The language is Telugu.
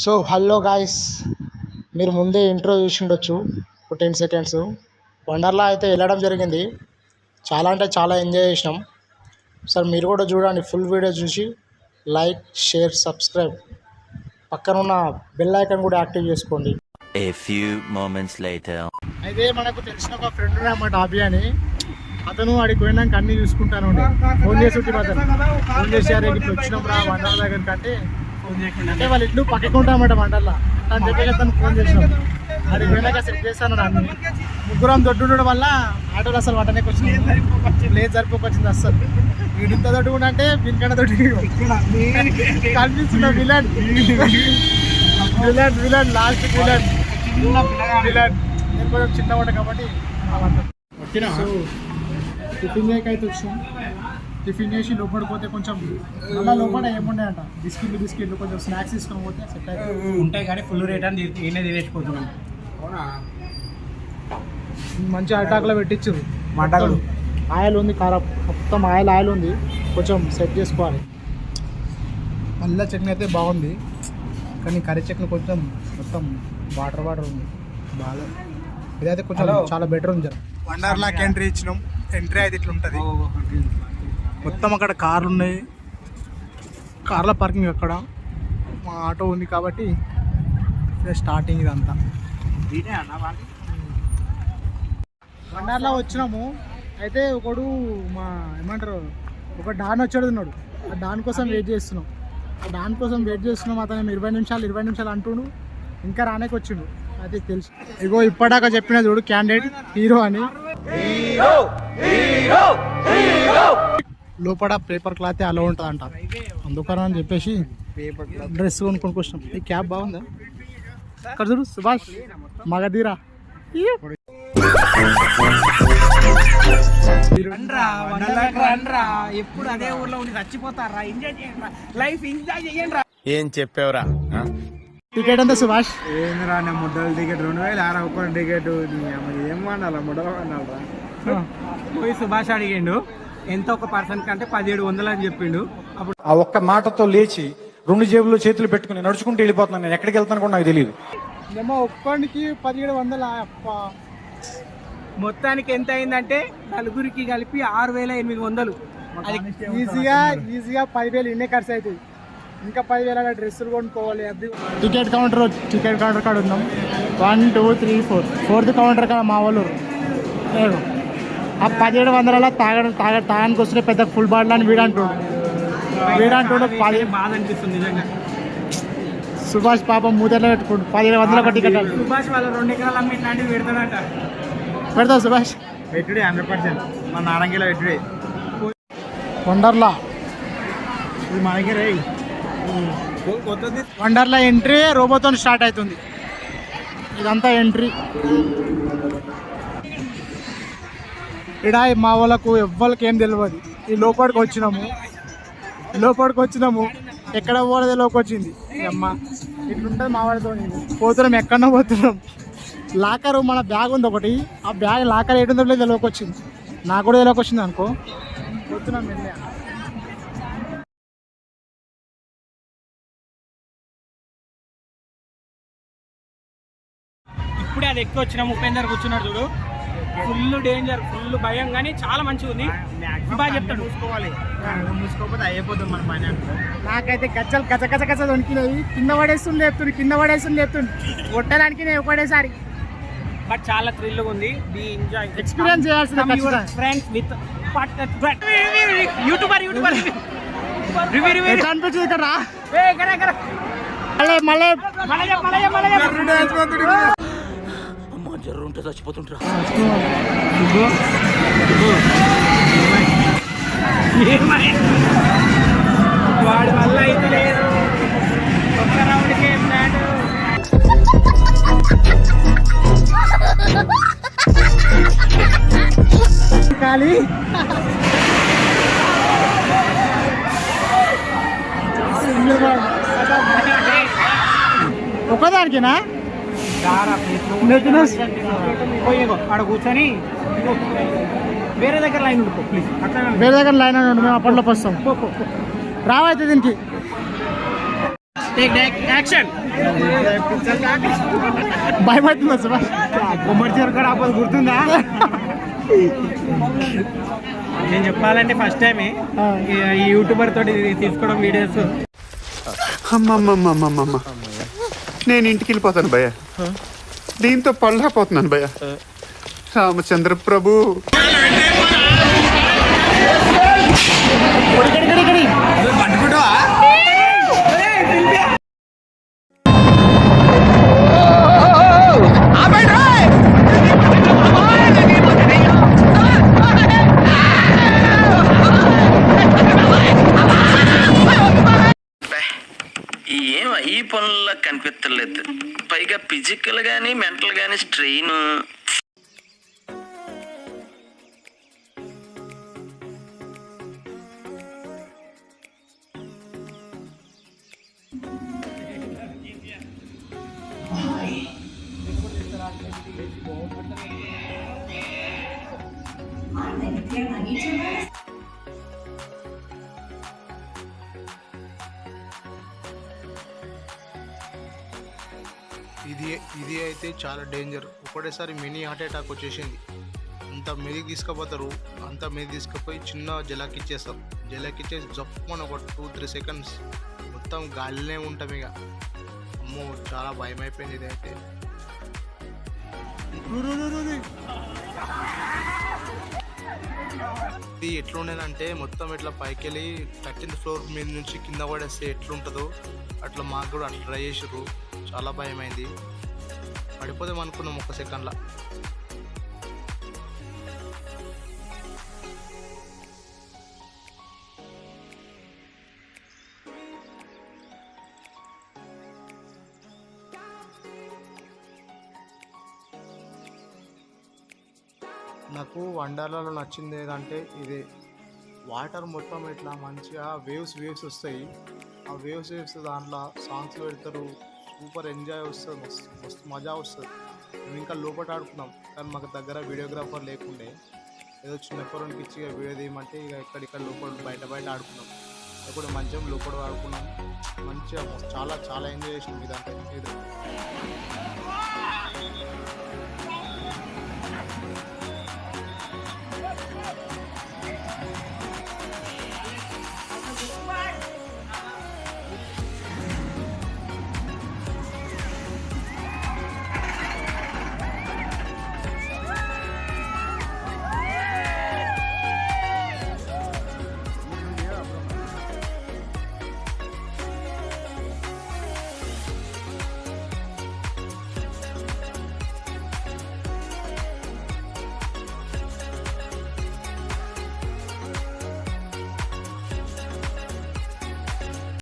సో హలో గాయస్, మీరు ముందే ఇంట్రో చూసి ఉండొచ్చు. ఒక 10 సెకండ్స్ వండర్లా అయితే వెళ్ళడం జరిగింది. చాలా అంటే చాలా ఎంజాయ్ చేసినాం. సార్ మీరు కూడా చూడండి, ఫుల్ వీడియో చూసి లైక్, షేర్, సబ్స్క్రైబ్, పక్కన ఉన్న బెల్ ఐకాన్ కూడా యాక్టివ్ చేసుకోండి. A few moments later. అయితే మనకు తెలిసిన ఒక ఫ్రెండ్ అన్నమాట అభి అని. అతను అడిగి పోయినాక అన్నీ చూసుకుంటాను. ఫోన్ చేసి ఫోన్ చేశారు, ఇట్లా వచ్చినప్పుడు ఆ వండర్ల దగ్గరికి అంటే వాళ్ళ ఇల్లు పక్కకుంటామట వండర్లా అని చెప్పి తను ఫోన్ చేసినాం. అది పోయినాక సెట్ చేస్తాను. అన్ని ముగ్గురం దొడ్డు ఉండడం వల్ల ఆటోలు అసలు వటనేకి వచ్చింది, లేదు సరిపోకొచ్చింది అస్సలు. వీడింత దొడ్డు కూడా అంటే దీనికన్నా దొడ్డు కనిపిస్తున్న villain villain villain last villain villain. నేను కొంచెం చిన్నవాడు కాబట్టి టిఫిన్ అయితే వచ్చినాం. టిఫిన్ చేసి లోపడిపోతే కొంచెం మళ్ళీ లోపల ఏమున్నాయంట బిస్కెట్లు కొంచెం స్నాక్స్ తీసుకొని పోతే సెట్ అయితే ఉంటాయి కానీ ఫుల్ రేట్ అని నేనే తినేసిపోతున్నాం. మంచి అటాక్లో పెట్టించారు. మటాకులు ఆయిల్ ఉంది, కారం మొత్తం ఆయిల్ ఉంది, కొంచెం సెట్ చేసుకోవాలి. మళ్ళీ చట్నీ అయితే బాగుంది, కానీ కర్రీ చట్నీ కొంచెం మొత్తం వాటర్ ఉంది బాగా. ఇదైతే కొంచెం చాలా బెటర్ ఉంది. వండర్లాకి ఎంట్రీ ఇచ్చినాం. ఎంట్రీ అయితే ఇట్లా ఉంటుంది. మొత్తం అక్కడ కార్లు ఉన్నాయి, కార్ల పార్కింగ్ అక్కడ. మా ఆటో ఉంది కాబట్టి స్టార్టింగ్ ఇదంతా. వండర్లా వచ్చినాము. అయితే ఒకడు ఏమంటారు ఒక డాన్ వచ్చాడు ఉన్నాడు. ఆ డాన్ కోసం వెయిట్ చేస్తున్నాం. అతను 20 నిమిషాలు అంటుండు, ఇంకా రానేకి వచ్చిండు. అయితే తెలుసు. ఇగో ఇప్పటిదాకా చెప్పిన చూడు క్యాండిడేట్ హీరో అని. లోపల పేపర్ క్లాత్ అలా ఉంటుంది అంట, అందుకని అని చెప్పేసి డ్రెస్ కొనుక్కొని వచ్చినాం. ఈ క్యాబ్ బాగుందా? అక్కడ చూడు సుభాష్ మగధీరా. ఎప్పుడు అదే ఊర్లో ఉండి చచ్చిపోతారా? ఎంజాయ్ చేయండి, లైఫ్ ఎంజాయ్ చేయండి. ఏం చెప్పావురా? టికెట్ ఎంత సుభాష్? ఏంద్రా నా ముడ్డల టికెట్ 2000 ఆరా ఒక్క టికెట్. ఏం వాడాలా ముడ్డలు వాడాలరా? పోయి సుభాష్ అడిగిండు ఎంత ఒక పర్సన్ కంటే 1700 అని చెప్పిండు. అప్పుడు ఆ ఒక్క మాటతో లేచి 2 జేబుల్లో చేతులు పెట్టుకుని నడుచుకుంటూ వెళ్ళిపోతున్నాను. నేను ఎక్కడికి వెళ్తాను కూడా నాకు తెలియదు. ఒక్కడికి 1700. మొత్తానికి ఎంత అయిందంటే నలుగురికి కలిపి 6800. అది ఈజీగా 10,000 ఇన్నే ఖర్చు అవుతుంది. ఇంకా 10,000 డ్రెస్సులు కొనుక్కోవాలి. టికెట్ కౌంటర్ కాడ ఉన్నాం. 1 2 3 4 4th కౌంటర్ కాడ మా వాళ్ళు. ఆ 1700 తాగడానికి వస్తే పెద్ద ఫుల్ బాటిల్ అని వీడంటుండు. బాధ అనిపిస్తుంది నిజంగా. సుభాష్ పాపం మూతలో పెట్టుకుంటు 1700 టికెట్. సుభాష్ వాళ్ళ 2 ఎకరాలు అమ్మి ఇట్లాంటివి పెడతాడట. పెడతావు సుభాష్? పెట్టుడే 100%. మన నారంగిలో పెట్టుడే. వండర్లా ఇది మా దగ్గర కొత్తది. వండర్లా ఎంట్రీ రోబోతో స్టార్ట్ అవుతుంది. ఇదంతా ఎంట్రీ. ఇక్కడ మా వాళ్ళకు ఎవ్వరికి ఏం తెలియదు. ఈ లోపలికి వచ్చినాము. ఎక్కడ పోలేదే లోకి వచ్చింది. అమ్మ ఇట్లుంటుంది మా వాడితో. పోతున్నాం, ఎక్కడో పోతున్నాం. లాకరు మన బ్యాగ్ ఉంది ఒకటి, ఆ బ్యాగ్ లాకర్ ఏటుందో లేదు లోకి వచ్చింది. నాకు కూడా లోకి వచ్చింది అనుకో. పోతున్నాం వెళ్ళా. ఇప్పుడే అది ఎక్కి వచ్చిన 30 కూర్చున్నాడు చూడు. ఫుల్ డేంజర్, ఫుల్ భయం, కానీ చాలా మంచిగా ఉంది. బాగా చెప్తాడు. మూసుకోకపోతే అయిపోతుంది మన పని అనుకో. నాకైతే గచ్చలు గచ్చ వణికినాయి. కింద పడేస్తుంది లేపుతుంది కొట్టడానికి నేను ఒకటేసారి. బట్ చాలా థ్రిల్ ఉంది. బి ఎంజాయ్, ఎక్స్పీరియన్స్ చేయాల్సింది ఫ్రెండ్స్ విత్ యూట్యూబర్ అనిపించింది ఇక్కడ రా. జర్రుంటే చచ్చిపోతుంటా. వాడి వల్ల అయితే లేదు. ఒక్క రౌండ్కే ప్లాన్. ఖాళీ ఒకదానికేనా? ఆడ కూర్చొని వేరే దగ్గర లైన్ ఉండుకో ప్లీజ్. వేరే దగ్గర లైన్ ఉండు, మేము అప్పట్లోకి వస్తాం. రావైతే దీనికి యాక్షన్ భయపడుతుందా సుభాష్? గుమ్మడి చెరుకు అప్పుడు గుర్తుందా? నేను చెప్పాలంటే ఫస్ట్ టైమే ఈ యూట్యూబర్ తోటి తీసుకోవడం వీడియోస్. అమ్మమ్మమ్మమ్మమ్మ, నేను ఇంటికి వెళ్ళిపోతాను భయ్య. దీంతో పళ్ళపోతున్నాను భయ్య. రామచంద్ర ప్రభు. ఏం ఈ పనుల్లో కనిపించలేదు, పైగా ఫిజికల్ గానీ మెంటల్ గానీ స్ట్రెయిన్. ఇది అయితే చాలా డేంజర్. ఒకటేసారి మినీ హార్ట్ అటాక్ వచ్చేసింది. అంత మీదికి తీసుకుపోతారు, అంత మీద తీసుకుపోయి చిన్న జలాకిచ్చేస్తారు. జలాకిచ్చేసి జప్పని ఒక 2-3 సెకండ్స్ మొత్తం గాలినే ఉంటాం ఇక. అమ్మో చాలా భయం అయిపోయింది ఇది అయితే. ఇది ఎట్లుండేదంటే మొత్తం ఇట్లా పైకి వెళ్ళి 13th ఫ్లోర్ మీద నుంచి కింద పడేస్తే ఎట్లుంటుందో అట్లా మాకు కూడా అట్లా ట్రై చేసారు. చాలా భయం అయింది, పడిపోదాం అనుకున్నాం ఒక్క సెకండ్లో. నాకు వండర్లాలో నచ్చింది ఏదంటే ఇదే, వాటర్ మొత్తం ఇట్లా మంచిగా వేవ్స్ వస్తాయి. ఆ వేవ్స్ దాంట్లో సాంగ్స్ పెడతారు, సూపర్ ఎంజాయ్ వస్తుంది, మస్తు మజా వస్తుంది. మేము ఇంకా లోపల ఆడుకున్నాం, కానీ మాకు దగ్గర వీడియోగ్రాఫర్ లేకుండే. ఏదో చిన్న పొరనికి ఇచ్చి వీడియో తీయమంటే ఇక ఎక్కడిక్కడ లోపల బయట ఆడుకున్నాం. ఇప్పుడు మంచిగా లోపల ఆడుకున్నాం, మంచిగా చాలా చాలా ఎంజాయ్ చేసినాం ఇదంటే.